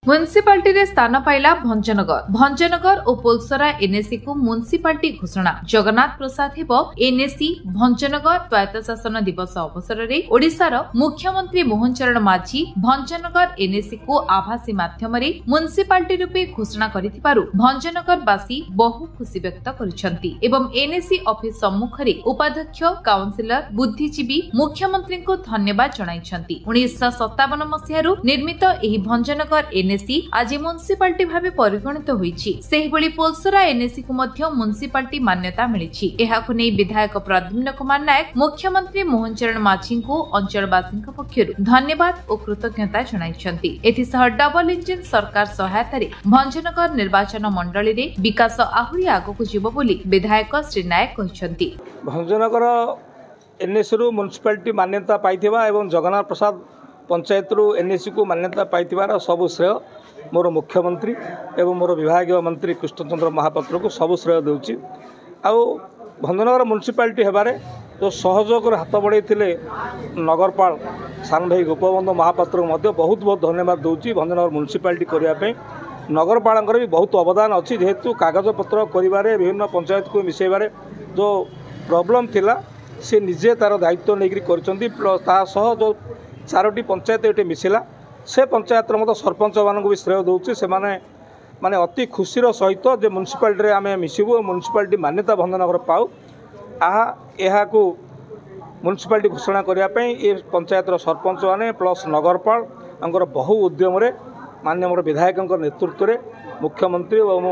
Municipality रे स्थान पाइला भंजनगर भंजनगर और पोलसरा एनएसी को म्युनिसिपालिटी घोषणा जगन्नाथ प्रसाद हेबो एनएसी भंजनगर स्वायत्त शासन दिवस अवसर रे ओडिशार मुख्यमंत्री मोहन चरण माझी भंजनगर एनएसी को आभासी माध्यम रे म्युनिसिपालिटी रूपे घोषणा करिथिबारु भंजनगर वासी बहु खुशी व्यक्त करिसंती एवं एनएसी ऑफिस सम्मुख रे उपाध्यक्ष काउंसिलर बुद्धिजीवी मुख्यमंत्री को धन्यवाद जणाइछंती 1957 मसिहारु निर्मित एही भंजनगर एनएसी आज म्युनिसिपालिटी भाबे परिगणित होईछि सेहि बळी पोलसरा एनएसी को मध्य म्युनिसिपालिटी मान्यता मिलिछि एहाकु नै विधायक प्रद्युम्न कुमार नायक मुख्यमंत्री मोहन चरण माझी को अंचलवासी पक्षरु धन्यवाद और कृतज्ञता जणाइछंती एथिसह डबल इंजिन सरकार सहायता रे भंजनगर निर्वाचन मंडली रे विकास आहुरी आगकु जिवो बोली विधायक श्री नायक कहिसंती भंजनगर एनएसी रु म्युनिसिपालिटी मान्यता पाइथिबा एवं जगन्नाथ प्रसाद पंचायत रु एनएसी को मान्यता पाइथिबार सब श्रेय मोर मुख्यमंत्री एवं मोर विभागीय मंत्री कृष्णचंद्र महापात्र को सब श्रेय देउछि आउ भंजनगर म्युनिसिपालिटी हेबारे जो सहयोग हाथ बढ़ाई नगरपाल सान भाई गोपबंधु महापात्र को बहुत बहुत धन्यवाद दूसरी भंजनगर म्युनिसिपालिटी करने नगरपाल भी बहुत अवदान अच्छी जेहेतु कागज पत्र कर विभिन्न पंचायत को मिसेबारे जो प्रॉब्लम थिला से निजे तार दायित्व नहीं कर जो 4टी पंचायत ये मिसिला से पंचायत मत सरपंच मान भी श्रेय दूसरी से माने अति खुशी सहित जो म्युनिसिपालिटी आम मिसबू म्युनिसिपालिटी मान्यता भंजनगर पाऊ यहाँ म्युनिसिपालिटी घोषणा करने ये पंचायत सरपंच मैंने प्लस नगरपाल बहु उद्यम माननीय मोर विधायक नेतृत्व में मुख्यमंत्री और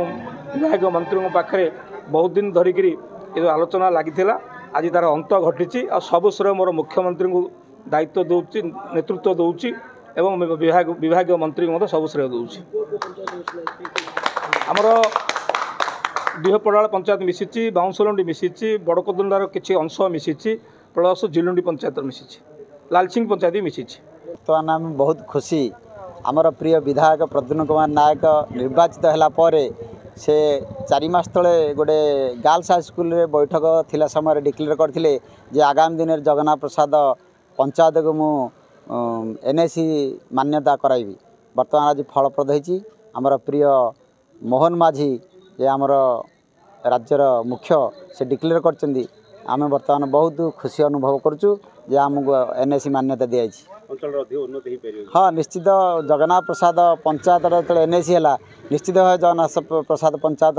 विधायक मंत्री पाखे बहुत दिन धरिक ये आलोचना लगी आज तार अंत घटी सब श्रेय मोर मुख्यमंत्री को दायित्व दूसरी नेतृत्व दूसरी एवं विभागीय मंत्री को सब श्रेय दूसरी आमर दिहपड़ाल पंचायत मिसी बाउंसलुंडी मिसी बड़कदुंडार किसी अंश मिसी प्लस जिलुंडी पंचायत मिसी लालसिंह पंचायत भी मिसी बर्तमान आम बहुत खुशी आमर प्रिय विधायक प्रद्युम्न कुमार नायक निर्वाचित है से 4 मास तले गोटे गर्ल्स हाई स्कूल रे बैठक थिला समय डिक्लेयर करथिले जे आगामी दिन जगन्नाथ प्रसाद पंचायत को मु एनएसी मान्यता कराइबी बर्तमान आज फलप्रद होईची आमर प्रिय मोहन माझी जे आमर राज्यर मुख्य से डिक्लेयर करचंदी आमे बर्तमान बहुत खुशी अनुभव करचु जे आमको एनएसी मान्यता दिया हाँ निश्चित जगन्नाथ प्रसाद पंचायत एनएसी है निश्चित भाव जगन्नाथ प्रसाद पंचायत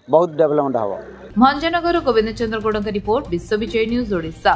बहुत डेवलपमेंट हम भंजनगर गोविंद चंद्र गौड़ रिपोर्ट विश्व विजय न्यूज ओडिशा।